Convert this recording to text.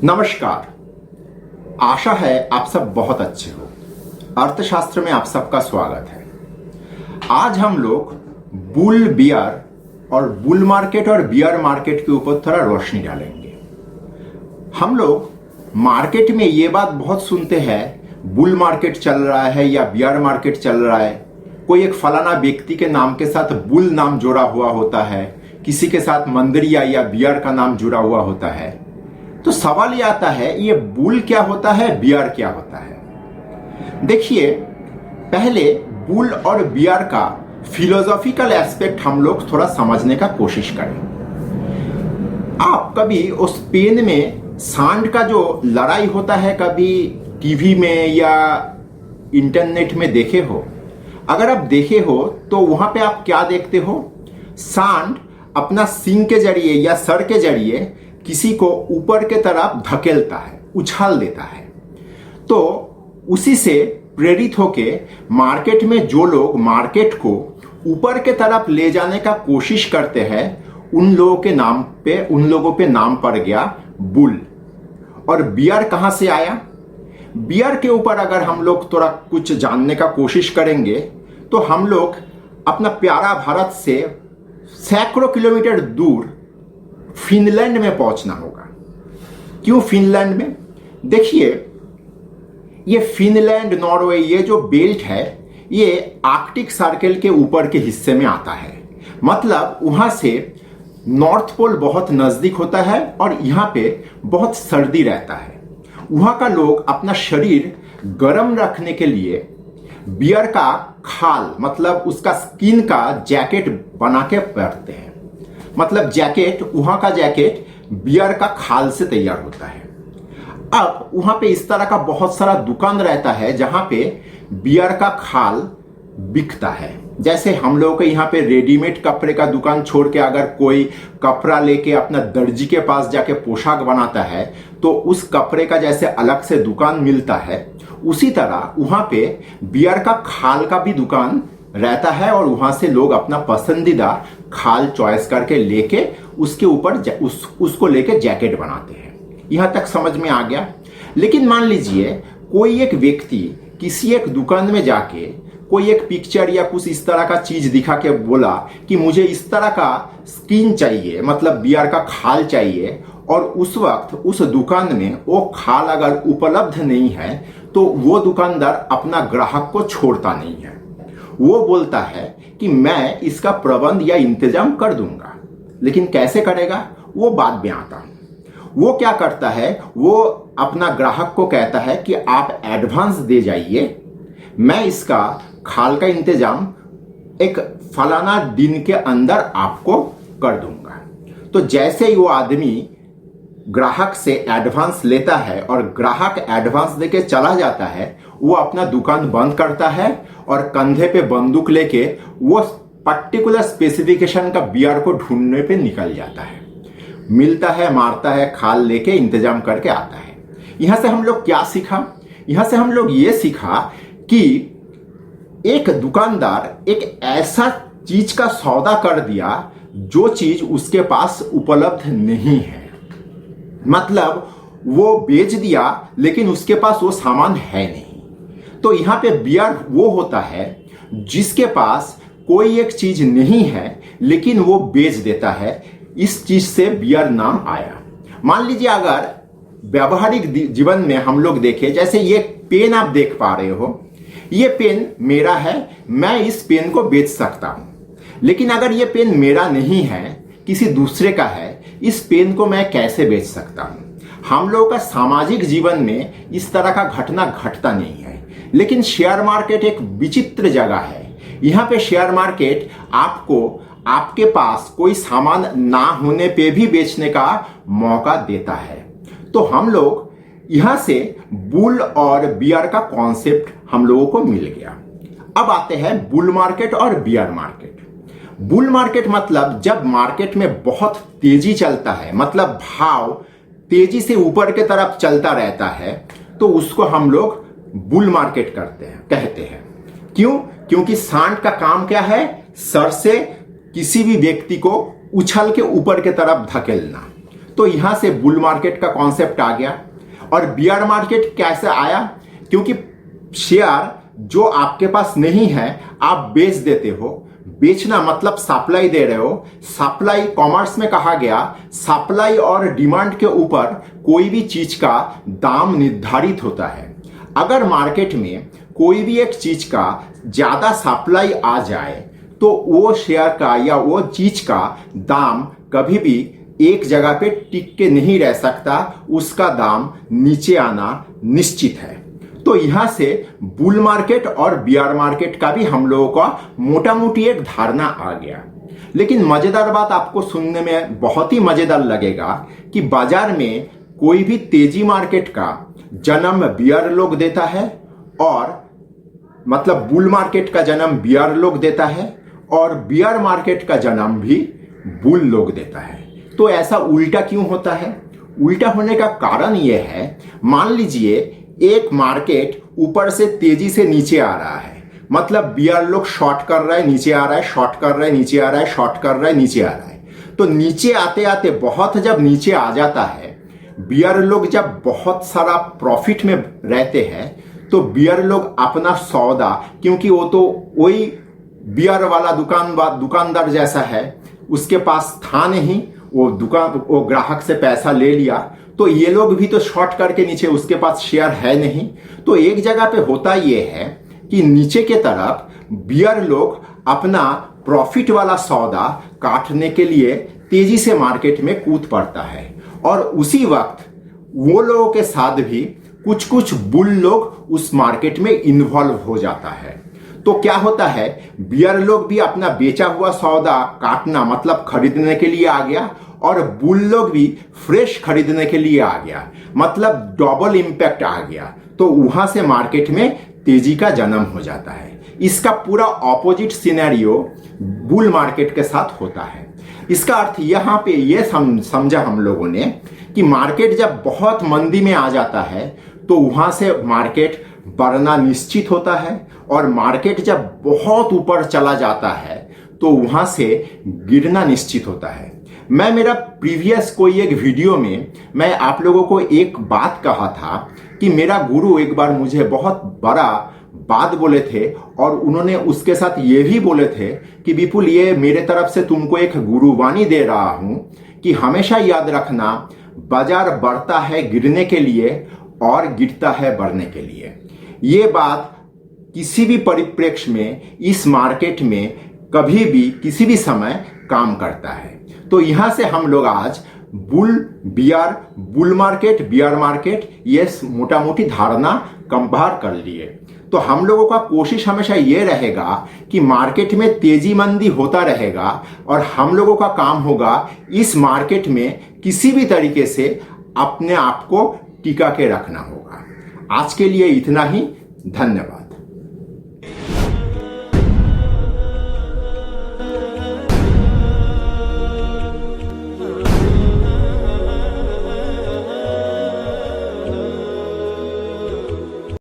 नमस्कार। आशा है आप सब बहुत अच्छे हो। अर्थशास्त्र में आप सबका स्वागत है। आज हम लोग बुल बियर और बुल मार्केट और बियर मार्केट के ऊपर थोड़ा रोशनी डालेंगे। हम लोग मार्केट में ये बात बहुत सुनते हैं, बुल मार्केट चल रहा है या बियर मार्केट चल रहा है। कोई एक फलाना व्यक्ति के नाम के साथ बुल नाम जुड़ा हुआ होता है, किसी के साथ मंदरिया या बियर का नाम जुड़ा हुआ होता है। तो सवाल ये आता है, ये बुल क्या होता है, बियर क्या होता है। देखिए, पहले बुल और बियर का फिलोसॉफिकल एस्पेक्ट हम लोग थोड़ा समझने का कोशिश करें। आप कभी उस पेन में सांड का जो लड़ाई होता है कभी टीवी में या इंटरनेट में देखे हो? अगर आप देखे हो तो वहां पे आप क्या देखते हो? सांड अपना सींग के जरिए या सर के जरिए किसी को ऊपर के तरफ धकेलता है, उछाल देता है। तो उसी से प्रेरित होके मार्केट में जो लोग मार्केट को ऊपर के तरफ ले जाने का कोशिश करते हैं, उन लोगों पे नाम पड़ गया बुल। और बियर कहां से आया? बियर के ऊपर अगर हम लोग थोड़ा कुछ जानने का कोशिश करेंगे तो हम लोग अपना प्यारा भारत से सैकड़ों किलोमीटर दूर फिनलैंड में पहुंचना होगा। क्यों फिनलैंड में? देखिए, ये फिनलैंड, नॉर्वे, ये जो बेल्ट है ये आर्कटिक सर्कल के ऊपर के हिस्से में आता है। मतलब वहां से नॉर्थ पोल बहुत नजदीक होता है और यहाँ पे बहुत सर्दी रहता है। वहां का लोग अपना शरीर गर्म रखने के लिए बियर का खाल, मतलब उसका स्किन का जैकेट बना के पहनते हैं। मतलब जैकेट, वहां का जैकेट बियर का खाल से तैयार होता है। अब वहां पे इस तरह का बहुत सारा दुकान रहता है जहां पे बियर का खाल बिकता है। जैसे हम लोगों के यहाँ पे रेडीमेड कपड़े का दुकान छोड़ के अगर कोई कपड़ा लेके अपना दर्जी के पास जाके पोशाक बनाता है तो उस कपड़े का जैसे अलग से दुकान मिलता है, उसी तरह वहां पे बियर का खाल का भी दुकान रहता है और वहां से लोग अपना पसंदीदा खाल चॉइस करके लेके उसके ऊपर उसको लेके जैकेट बनाते हैं। यहां तक समझ में आ गया। लेकिन मान लीजिए कोई एक व्यक्ति किसी एक दुकान में जाके कोई एक पिक्चर या कुछ इस तरह का चीज दिखा के बोला कि मुझे इस तरह का स्किन चाहिए, मतलब बियर का खाल चाहिए, और उस वक्त उस दुकान में वो खाल अगर उपलब्ध नहीं है तो वो दुकानदार अपना ग्राहक को छोड़ता नहीं है। वो बोलता है कि मैं इसका प्रबंध या इंतजाम कर दूंगा। लेकिन कैसे करेगा वो बाद में आता हूं। वो क्या करता है, वो अपना ग्राहक को कहता है कि आप एडवांस दे जाइए, मैं इसका खाल का इंतजाम एक फलाना दिन के अंदर आपको कर दूंगा। तो जैसे ही वो आदमी ग्राहक से एडवांस लेता है और ग्राहक एडवांस देके चला जाता है, वो अपना दुकान बंद करता है और कंधे पे बंदूक लेके वो पर्टिकुलर स्पेसिफिकेशन का बियर को ढूंढने पे निकल जाता है। मिलता है, मारता है, खाल लेके इंतजाम करके आता है। यहां से हम लोग क्या सीखा? यहां से हम लोग ये सीखा कि एक दुकानदार एक ऐसा चीज का सौदा कर दिया जो चीज उसके पास उपलब्ध नहीं है। मतलब वो बेच दिया लेकिन उसके पास वो सामान है नहीं। तो यहां पे बियर वो होता है जिसके पास कोई एक चीज नहीं है लेकिन वो बेच देता है। इस चीज से बियर नाम आया। मान लीजिए अगर व्यावहारिक जीवन में हम लोग देखें, जैसे ये पेन आप देख पा रहे हो, ये पेन मेरा है, मैं इस पेन को बेच सकता हूं। लेकिन अगर ये पेन मेरा नहीं है, किसी दूसरे का है, इस पेन को मैं कैसे बेच सकता हूं? हम लोगों का सामाजिक जीवन में इस तरह का घटना घटता नहीं है। लेकिन शेयर मार्केट एक विचित्र जगह है। यहां पे शेयर मार्केट आपको आपके पास कोई सामान ना होने पे भी बेचने का मौका देता है। तो हम लोग यहां से बुल और बियर का कॉन्सेप्ट हम लोगों को मिल गया। अब आते हैं बुल मार्केट और बियर मार्केट। बुल मार्केट मतलब जब मार्केट में बहुत तेजी चलता है, मतलब भाव तेजी से ऊपर के तरफ चलता रहता है, तो उसको हम लोग बुल मार्केट कहते हैं। क्यों? क्योंकि सांड का काम क्या है? सर से किसी भी व्यक्ति को उछल के ऊपर के तरफ धकेलना। तो यहां से बुल मार्केट का कॉन्सेप्ट आ गया। और बियर मार्केट कैसे आया? क्योंकि शेयर जो आपके पास नहीं है आप बेच देते हो। बेचना मतलब सप्लाई दे रहे हो। सप्लाई कॉमर्स में कहा गया, सप्लाई और डिमांड के ऊपर कोई भी चीज का दाम निर्धारित होता है। अगर मार्केट में कोई भी एक चीज का ज्यादा सप्लाई आ जाए तो वो शेयर का या वो चीज का दाम कभी भी एक जगह पे टिक के नहीं रह सकता, उसका दाम नीचे आना निश्चित है। तो यहां से बुल मार्केट और बियर मार्केट का भी हम लोगों का मोटा मोटी एक धारणा आ गया। लेकिन मजेदार बात आपको सुनने में बहुत ही मजेदार लगेगा कि बाजार में कोई भी तेजी मार्केट का जन्म बियर लोग देता है, और मतलब बुल मार्केट का जन्म बियर लोग देता है और बियर मार्केट का जन्म भी बुल लोग देता है। तो ऐसा उल्टा क्यों होता है? उल्टा होने का कारण यह है, मान लीजिए एक मार्केट ऊपर से तेजी से नीचे आ रहा है, मतलब बियर लोग शॉर्ट कर रहा है, नीचे आ रहा है, शॉर्ट कर रहा है, नीचे आ रहा है, शॉर्ट कर रहा है, नीचे आ रहा है। तो नीचे आते आते बहुत जब नीचे आ जाता है, बियर लोग जब बहुत सारा प्रॉफिट में रहते हैं, तो बियर लोग अपना सौदा, क्योंकि वो तो वही बियर वाला दुकानदार जैसा है, उसके पास था नहीं, वो ग्राहक से पैसा ले लिया, तो ये लोग भी तो शॉर्ट करके नीचे, उसके पास शेयर है नहीं। तो एक जगह पे होता ये है कि नीचे के तरफ बियर लोग अपना प्रॉफिट वाला सौदा काटने के लिए तेजी से मार्केट में कूद पड़ता है, और उसी वक्त वो लोगों के साथ भी कुछ कुछ बुल लोग उस मार्केट में इन्वॉल्व हो जाता है। तो क्या होता है, बियर लोग भी अपना बेचा हुआ सौदा काटना मतलब खरीदने के लिए आ गया, और बुल लोग भी फ्रेश खरीदने के लिए आ गया, मतलब डबल इंपैक्ट आ गया। तो वहां से मार्केट में तेजी का जन्म हो जाता है। इसका पूरा ऑपोजिट सिनेरियो बुल मार्केट के साथ होता है। इसका अर्थ यहां पे ये समझा हम लोगों ने कि मार्केट जब बहुत मंदी में आ जाता है तो वहां से मार्केट बढ़ना निश्चित होता है, और मार्केट जब बहुत ऊपर चला जाता है तो वहां से गिरना निश्चित होता है। मैं मेरा प्रीवियस कोई एक वीडियो में मैं आप लोगों को एक बात कहा था कि मेरा गुरु एक बार मुझे बहुत बड़ा बात बोले थे, और उन्होंने उसके साथ ये भी बोले थे कि विपुल, ये मेरे तरफ से तुमको एक गुरुवाणी दे रहा हूं कि हमेशा याद रखना, बाजार बढ़ता है गिरने के लिए और गिरता है बढ़ने के लिए। ये बात किसी भी परिप्रेक्ष्य में इस मार्केट में कभी भी किसी भी समय काम करता है। तो यहां से हम लोग आज बुल मार्केट, बियर मार्केट, ये मोटा मोटी धारणा कंबार कर लिए। तो हम लोगों का कोशिश हमेशा ये रहेगा कि मार्केट में तेजी मंदी होता रहेगा, और हम लोगों का काम होगा इस मार्केट में किसी भी तरीके से अपने आप को टिका के रखना होगा। आज के लिए इतना ही। धन्यवाद।